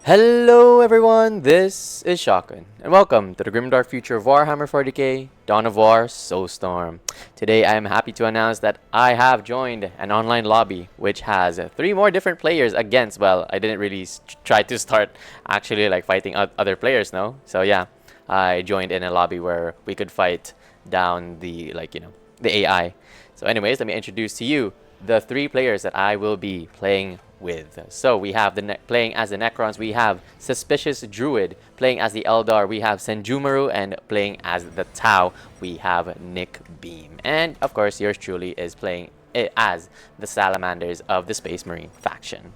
Hello everyone, this is Shotgun, and welcome to the grimdark future of Warhammer 40k, Dawn of War, Soulstorm. Today I am happy to announce that I have joined an online lobby which has three more different players against, well, I didn't really try to start actually like fighting other players, no? So yeah, I joined in a lobby where we could fight down the, the AI. So anyways, let me introduce to you the three players that I will be playing with. So we have playing as the Necrons, we have Suspicious Druid. Playing as the Eldar, we have Senjumaru, and playing as the Tau, we have Nick Beam. And of course, yours truly is playing as the Salamanders of the Space Marine faction.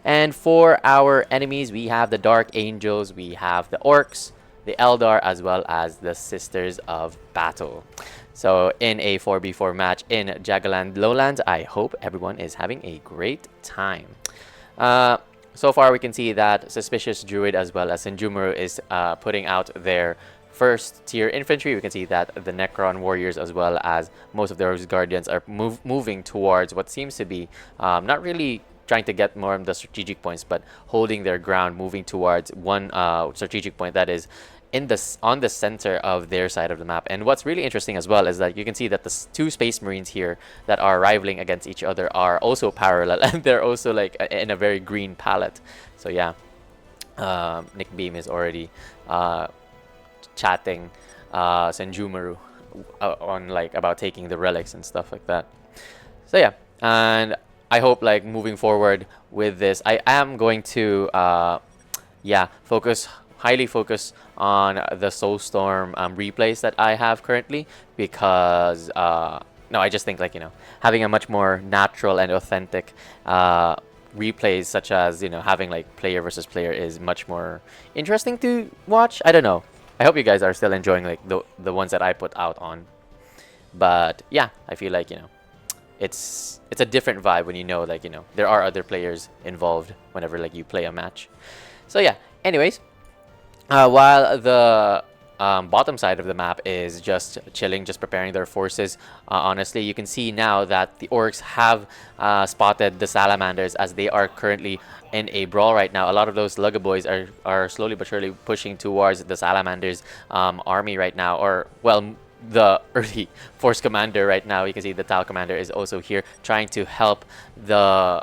And for our enemies, we have the Dark Angels, we have the Orcs, the Eldar, as well as the Sisters of Battle. So in a 4v4 match in Jagaland Lowlands, I hope everyone is having a great time. So far we can see that Suspicious Druid as well as Senjumaru is putting out their first tier infantry. We can see that the Necron warriors as well as most of those guardians are moving towards what seems to be not really trying to get more of the strategic points, but holding their ground, moving towards one strategic point that is on the center of their side of the map. And what's really interesting as well is that you can see that the two Space Marines here that are rivaling against each other are also parallel, and they're also like in a very green palette. So yeah, Nick Beam is already chatting Senjumaru on like about taking the relics and stuff like that. So yeah, and I hope like moving forward with this, I am going to yeah, highly focus on the Soulstorm replays that I have currently, because no, I just think like, having a much more natural and authentic replays, such as, having like player versus player, is much more interesting to watch. I don't know. I hope you guys are still enjoying like the ones that I put out on. But yeah, I feel like, it's a different vibe when like, there are other players involved whenever like you play a match. So yeah, anyways, while the bottom side of the map is just chilling, just preparing their forces, honestly, you can see now that the Orcs have spotted the Salamanders, as they are currently in a brawl right now. A lot of those Lugaboys are slowly but surely pushing towards the Salamanders army right now, or, well, the early force commander right now. You can see the Tau commander is also here trying to help the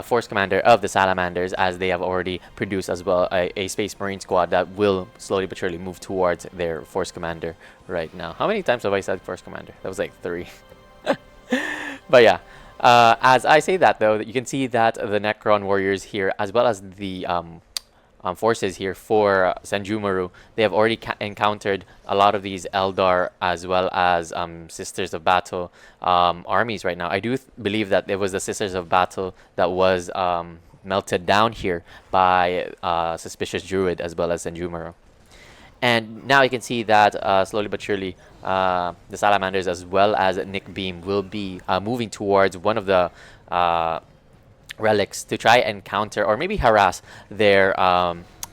force commander of the Salamanders, as they have already produced as well a Space Marine squad that will slowly but surely move towards their force commander right now. How many times have I said force commander? That was like 3. But yeah, as I say that though, you can see that the Necron warriors here, as well as the forces here for Senjumaru, they have already encountered a lot of these Eldar as well as Sisters of Battle armies right now. I do believe that it was the Sisters of Battle that was melted down here by Suspicious Druid as well as Senjumaru. And now you can see that slowly but surely the Salamanders as well as Nick Beam will be moving towards one of the relics to try and counter or maybe harass their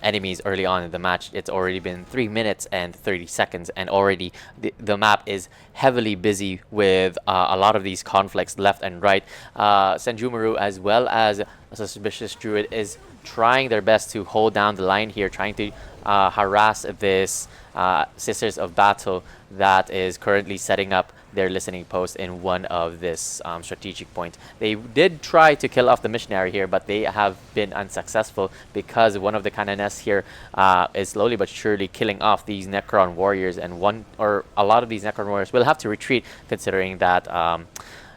enemies early on in the match. It's already been 3 minutes and 30 seconds, and already the map is heavily busy with a lot of these conflicts left and right. Senjumaru as well as Suspicious Druid is trying their best to hold down the line here, trying to harass this Sisters of Battle that is currently setting up their listening post in one of this strategic point. They did try to kill off the missionary here, but they have been unsuccessful, because one of the canoness here is slowly but surely killing off these Necron warriors, and a lot of these Necron warriors will have to retreat, considering that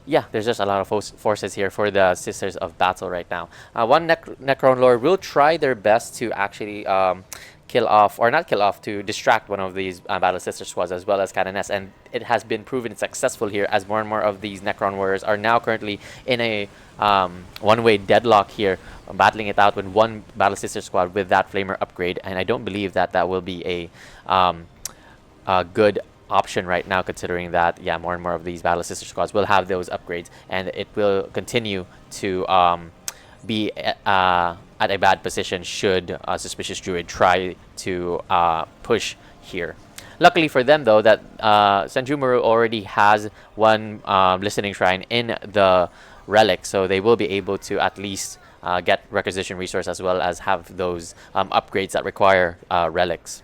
yeah, there's just a lot of forces here for the Sisters of Battle right now. One Necron Lord will try their best to actually kill off, or not kill off, to distract one of these Battle Sister squads as well as Canoness, and it has been proven successful here, as more and more of these Necron warriors are now currently in a one-way deadlock here, battling it out with one Battle Sister squad with that Flamer upgrade, and I don't believe that that will be a good option right now, considering that, yeah, more and more of these Battle Sister squads will have those upgrades, and it will continue to be at a bad position should Suspicious Druid try to push here. Luckily for them, though, that Senjumaru already has one listening shrine in the relic, so they will be able to at least get requisition resource as well as have those upgrades that require relics.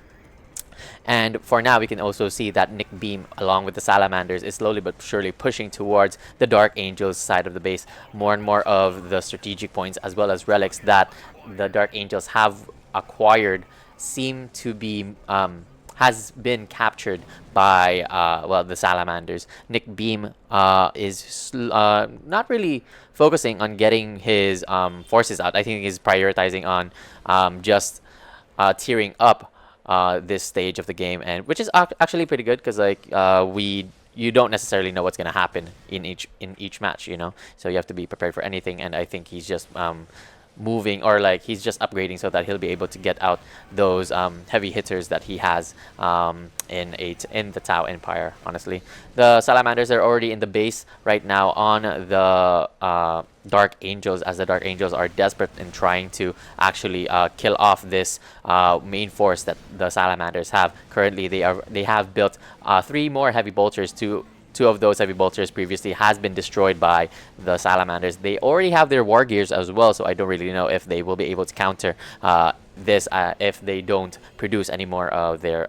And for now, we can also see that Nick Beam, along with the Salamanders, is slowly but surely pushing towards the Dark Angels side of the base. More and more of the strategic points as well as relics that the Dark Angels have acquired seem to be has been captured by well, the Salamanders. Nick Beam is not really focusing on getting his forces out. I think he's prioritizing on just tearing up this stage of the game, and which is actually pretty good because like you don't necessarily know what's gonna happen in each match, you know. So you have to be prepared for anything, and I think he's just moving, or like he's just upgrading so that he'll be able to get out those heavy hitters that he has in the Tau Empire. Honestly, the Salamanders are already in the base right now on the Dark Angels, as the Dark Angels are desperate in trying to actually kill off this main force that the Salamanders have. Currently, they have built 3 more heavy bolters. Two of those heavy bolters previously has been destroyed by the Salamanders. They already have their war gears as well, so I don't really know if they will be able to counter this if they don't produce any more of their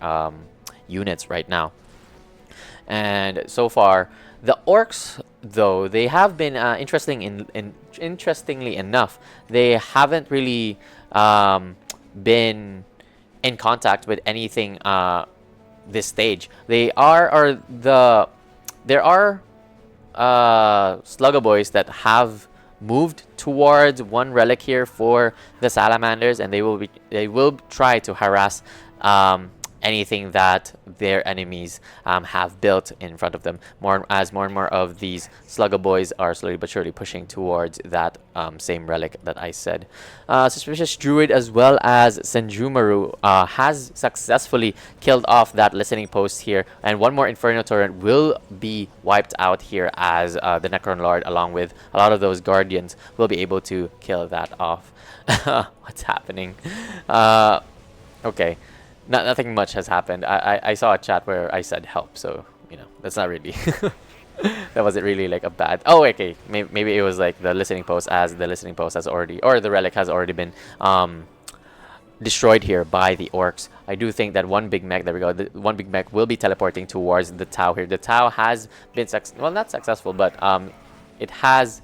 units right now. And so far, the orcs, though, they have been interestingly enough, they haven't really been in contact with anything this stage. There are Sluggo boys that have moved towards one relic here for the Salamanders, and they will try to harass anything that their enemies have built in front of them. More and more of these Sluggo boys are slowly but surely pushing towards that same relic that I said. Suspicious Druid as well as Senjumaru has successfully killed off that listening post here, and one more Inferno Torrent will be wiped out here as the Necron Lord, along with a lot of those Guardians, will be able to kill that off. What's happening? Okay. Nothing much has happened. I saw a chat where I said help, so you know that's not really that wasn't really like a bad. Oh, okay. Maybe it was like the listening post, as the listening post has already, or the relic has already been destroyed here by the orcs. I do think that one big mech, there we go, the one big mech will be teleporting towards the Tau here. The Tau has been well, not successful, but it has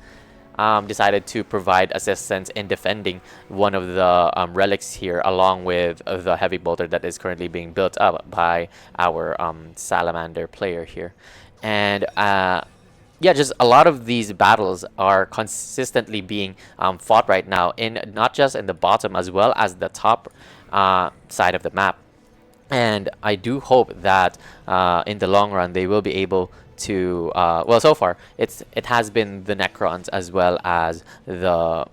decided to provide assistance in defending one of the relics here, along with the heavy bolter that is currently being built up by our Salamander player here. And yeah, just a lot of these battles are consistently being fought right now, in not just in the bottom as well as the top side of the map. And I do hope that in the long run they will be able to well, so far it has been the Necrons as well as the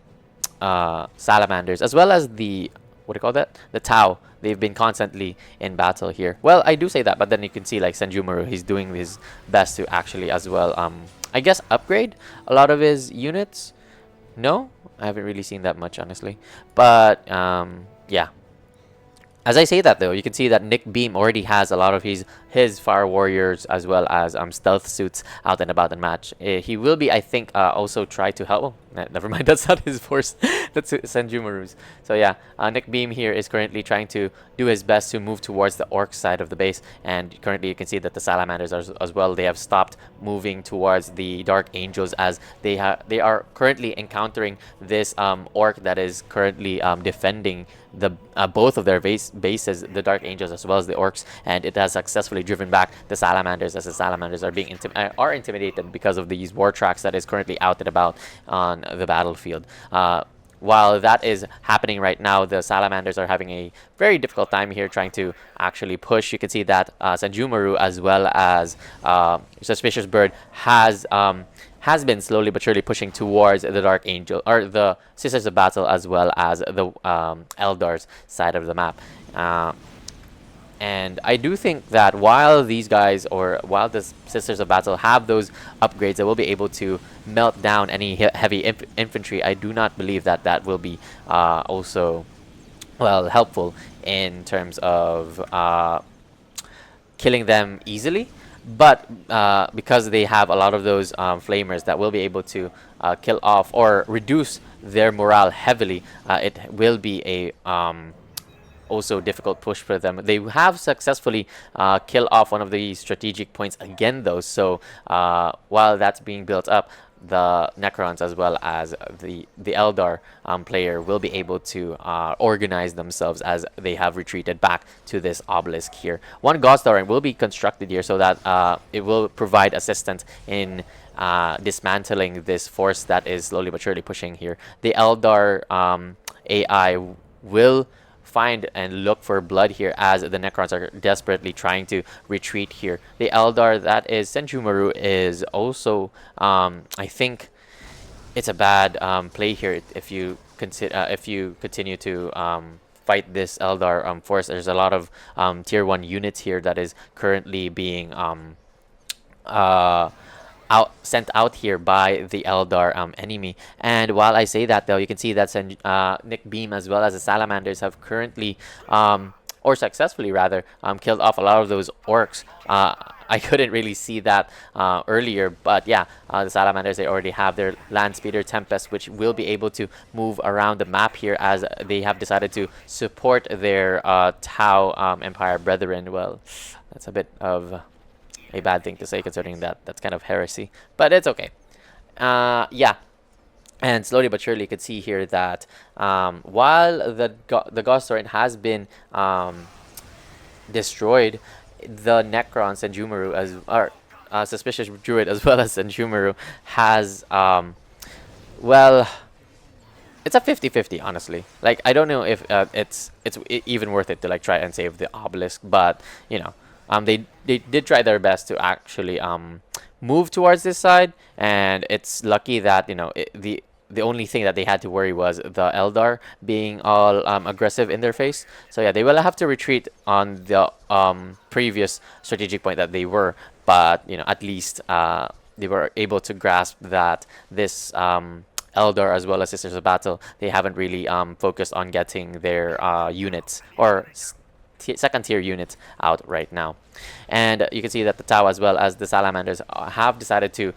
Salamanders, as well as the, what do you call that, the Tau. They've been constantly in battle here. Well, I do say that, but then you can see like Senjumaru, he's doing his best to actually as well I guess upgrade a lot of his units. No, I haven't really seen that much, honestly, but yeah. As I say that, though, you can see that Nick Beam already has a lot of his Fire Warriors as well as stealth suits out and about in match. He will be, I think, also try to help. Oh, never mind, that's not his force. That's Senjumaru's. So yeah, Nick Beam here is currently trying to do his best to move towards the orc side of the base. And currently you can see that the Salamanders are, as well, they have stopped moving towards the Dark Angels, as they are currently encountering this orc that is currently defending the both of their bases, the Dark Angels as well as the orcs, and it has successfully driven back the Salamanders, as the Salamanders are being intimidated because of these war tracks that is currently out and about on the battlefield. While that is happening right now, the Salamanders are having a very difficult time here trying to actually push. You can see that Senjumaru as well as Suspicious Bird has been slowly but surely pushing towards the Dark Angel, or the Sisters of Battle, as well as the Eldar's side of the map. And I do think that while these guys, or while the Sisters of Battle have those upgrades that will be able to melt down any heavy infantry, I do not believe that that will be also, well, helpful in terms of killing them easily. But because they have a lot of those flamers that will be able to kill off or reduce their morale heavily, it will be a also difficult push for them. They have successfully killed off one of the strategic points again, though. So while that's being built up, the Necrons as well as the Eldar player will be able to organize themselves as they have retreated back to this obelisk here. One Gauss Torrent will be constructed here so that it will provide assistance in dismantling this force that is slowly but surely pushing here. The Eldar AI will find and look for blood here as the Necrons are desperately trying to retreat here. The Eldar that is Senjumaru is also, I think, it's a bad play here if you consider if you continue to fight this Eldar force. There's a lot of tier 1 units here that is currently being sent out here by the Eldar enemy. And while I say that, though, you can see that Nick Beam as well as the Salamanders have currently, or successfully rather, killed off a lot of those orcs. I couldn't really see that earlier, but yeah, the Salamanders, they already have their Land Speeder Tempest, which will be able to move around the map here as they have decided to support their Tau Empire brethren. Well, that's a bit of a bad thing to say, considering that that's kind of heresy, but it's okay. Yeah, and slowly but surely you could see here that while the Gauss Torrent has been destroyed, the Necrons and Jumaru as Suspicious Druid as well as Senjumaru has well, it's a 50-50, honestly. Like, I don't know if it's even worth it to like try and save the obelisk, but you know, they did try their best to actually move towards this side, and it's lucky that, you know, the only thing that they had to worry was the Eldar being all aggressive in their face. So yeah, they will have to retreat on the previous strategic point that they were, but you know, at least they were able to grasp that this Eldar as well as Sisters of Battle, they haven't really focused on getting their units or second tier units out right now. And you can see that the Tau as well as the Salamanders have decided to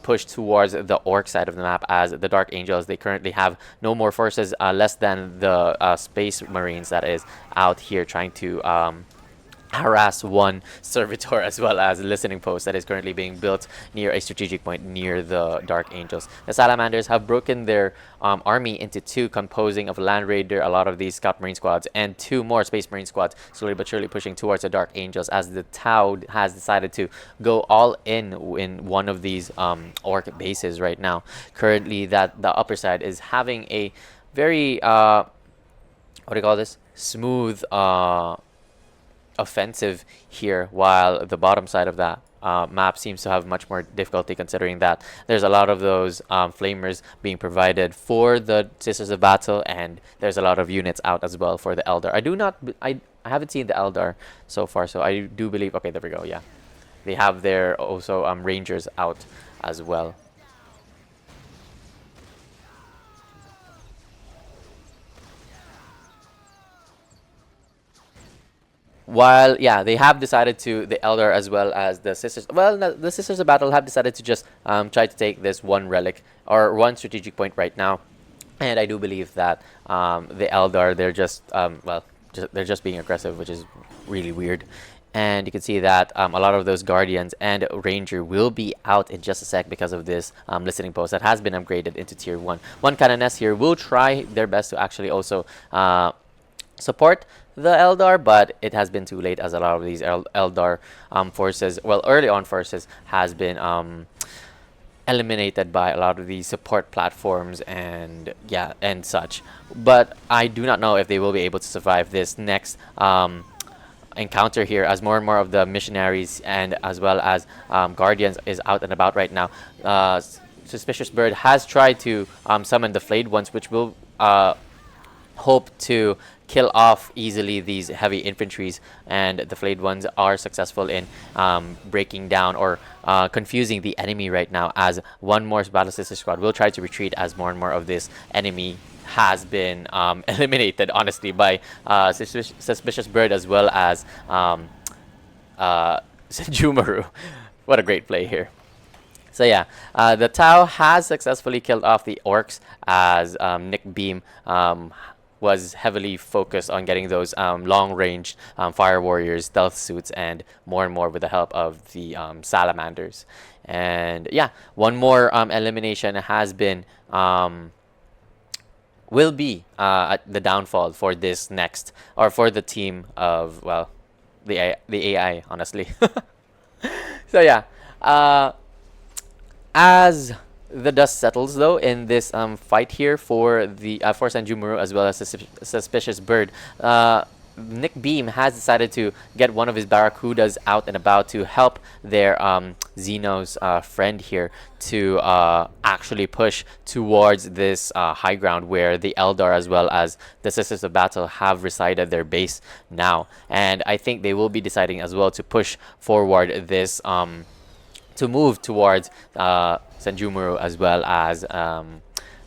push towards the Orc side of the map, as the Dark Angels, they currently have no more forces less than the Space Marines that is out here trying to harass one servitor as well as a listening post that is currently being built near a strategic point near the Dark Angels. The Salamanders have broken their army into two, composing of Land Raider, a lot of these Scout Marine squads, and two more Space Marine squads, slowly but surely pushing towards the Dark Angels, as the Tau has decided to go all in one of these Orc bases right now. Currently, that the upper side is having a very what do you call this, smooth offensive here, while the bottom side of that map seems to have much more difficulty, considering that there's a lot of those flamers being provided for the Sisters of Battle, and there's a lot of units out as well for the Eldar. I haven't seen the Eldar so far, so I do believe, okay, there we go, yeah, they have their also Rangers out as well. While, yeah, they have decided to, the Eldar as well as the Sisters, well, the Sisters of Battle have decided to just try to take this one relic or one strategic point right now. And I do believe that the Eldar, they're just, well, they're just being aggressive, which is really weird. And you can see that a lot of those Guardians and Ranger will be out in just a sec because of this listening post that has been upgraded into tier 1. One Canoness here will try their best to actually also support the Eldar, but it has been too late, as a lot of these Eldar forces, well, early on forces, has been eliminated by a lot of these support platforms and yeah, and such. But I do not know if they will be able to survive this next encounter here, as more and more of the missionaries and as well as Guardians is out and about right now. Suspicious Bird has tried to summon the Flayed Ones, which will hope to kill off easily these heavy infantries, and the Flayed Ones are successful in breaking down or confusing the enemy right now, as one more Battle Sister squad will try to retreat as more and more of this enemy has been eliminated, honestly, by Suspicious Bird as well as Senjumaru. What a great play here. So yeah, the Tau has successfully killed off the orcs as Nick Beam was heavily focused on getting those long-range fire warriors, stealth suits, and more with the help of the salamanders. And yeah, one more elimination has been will be the downfall for this next, or for the team of, well, the AI, honestly. So yeah, uh, as the dust settles, though, in this fight here for the for Sanjumuru as well as the suspicious bird, Nick Beam has decided to get one of his barracudas out and about to help their Xeno's friend here to actually push towards this high ground where the Eldar as well as the Sisters of Battle have resided their base now. And I think they will be deciding as well to push forward this to move towards Sanjumuru as well as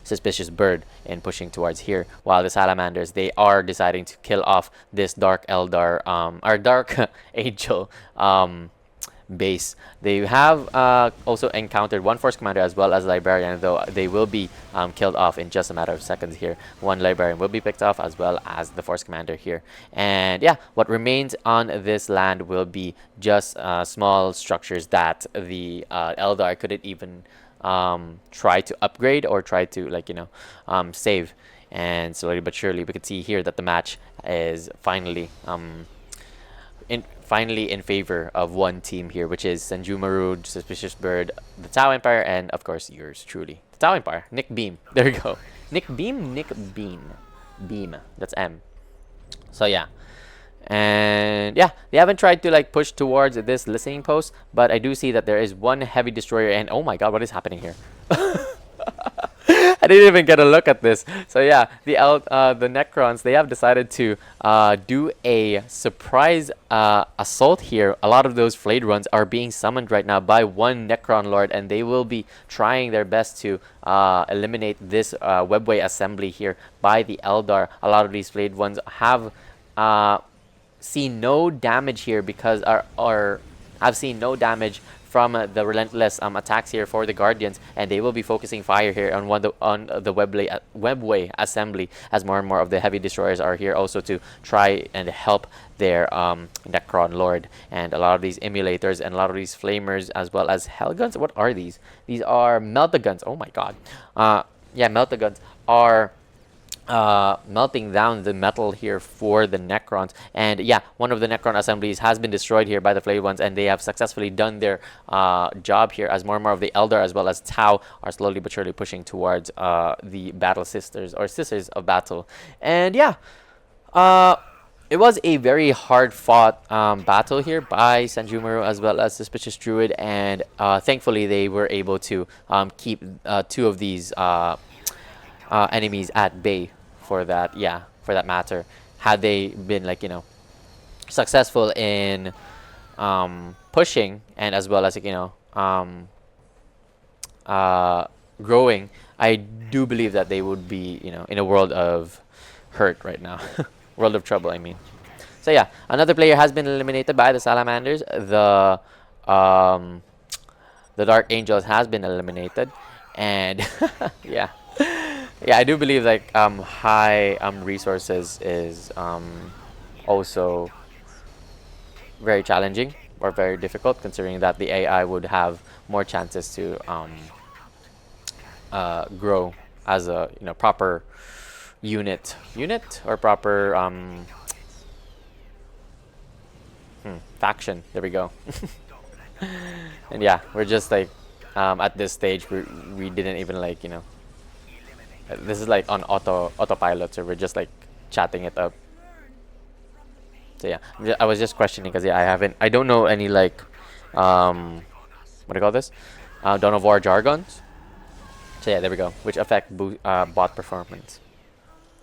Suspicious Bird in pushing towards here, while the Salamanders, they are deciding to kill off this Dark Eldar or Dark Angel base. They have also encountered one Force Commander as well as Librarian, though they will be killed off in just a matter of seconds here. One Librarian will be picked off as well as the Force Commander here. And yeah, what remains on this land will be just small structures that the Eldar couldn't even try to upgrade or try to, like, save. And slowly but surely we could see here that the match is finally in favor of one team here, which is Sanjumaru, Suspicious Bird, the Tau Empire, and of course yours truly, the Tau Empire, Nick Beam. There you go. Nick Beam, Nick Beam. Beam. That's M. So yeah. And yeah, they haven't tried to like push towards this listening post, but I do see that there is one heavy destroyer, and oh my god, what is happening here? I didn't even get a look at this. So yeah, the Necrons, they have decided to do a surprise assault here. A lot of those flayed runs are being summoned right now by one Necron Lord, and they will be trying their best to eliminate this webway assembly here by the Eldar. A lot of these flayed ones have seen no damage here because I've seen no damage from the relentless attacks here for the Guardians, and they will be focusing fire here on the webway assembly, as more and more of the heavy destroyers are here also to try and help their Necron Lord. And a lot of these emulators and a lot of these flamers as well as Hellguns. What are these? These are Meltaguns. Oh my god. Yeah, Meltaguns are melting down the metal here for the Necrons. And yeah, one of the Necron assemblies has been destroyed here by the flayed ones, and they have successfully done their job here, as more and more of the Eldar as well as Tau are slowly but surely pushing towards the Battle Sisters or Sisters of Battle. And yeah, it was a very hard fought battle here by Sanjumaru as well as Suspicious Druid, and thankfully they were able to keep two of these enemies at bay for that, yeah, for that matter. Had they been like, successful in pushing and as well as growing, I do believe that they would be, in a world of hurt right now. World of trouble, I mean. So yeah, another player has been eliminated by the Salamanders. The Dark Angels has been eliminated, and yeah. Yeah, I do believe like high resources is also very challenging or very difficult, considering that the AI would have more chances to grow as a proper unit or proper faction. There we go. And yeah, we're just like at this stage we didn't even like this is like on autopilot, so we're just like chatting it up. So yeah, I was just questioning because yeah, I don't know any like what do you call this, Dawn of War jargons. So yeah, there we go, which affect bot performance.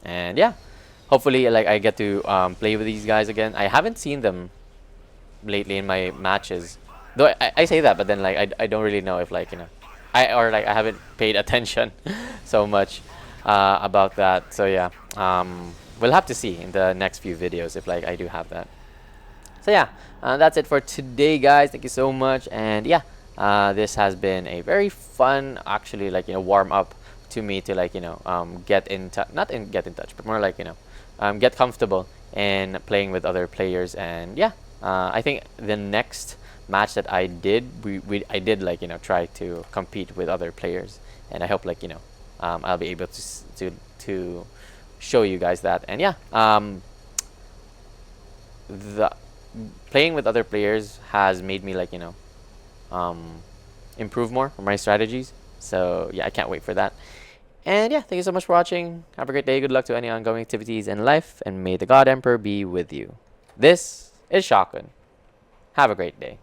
And yeah, hopefully like I get to play with these guys again. I haven't seen them lately in my matches, though I say that, but then like I don't really know if like I haven't paid attention so much about that. So yeah, we'll have to see in the next few videos if like I do have that. So yeah, that's it for today, guys. Thank you so much, and yeah, This has been a very fun, actually, like, warm up to me to, like, get in touch, not in get in touch, but more like, get comfortable in playing with other players. And yeah, I think the next match that I did, I did, like, try to compete with other players, and I hope, like, I'll be able to show you guys that. And yeah, the playing with other players has made me, like, improve more on my strategies. So yeah, I can't wait for that. And yeah, thank you so much for watching. Have a great day. Good luck to any ongoing activities in life, and may the God Emperor be with you. This is Shotgun. Have a great day.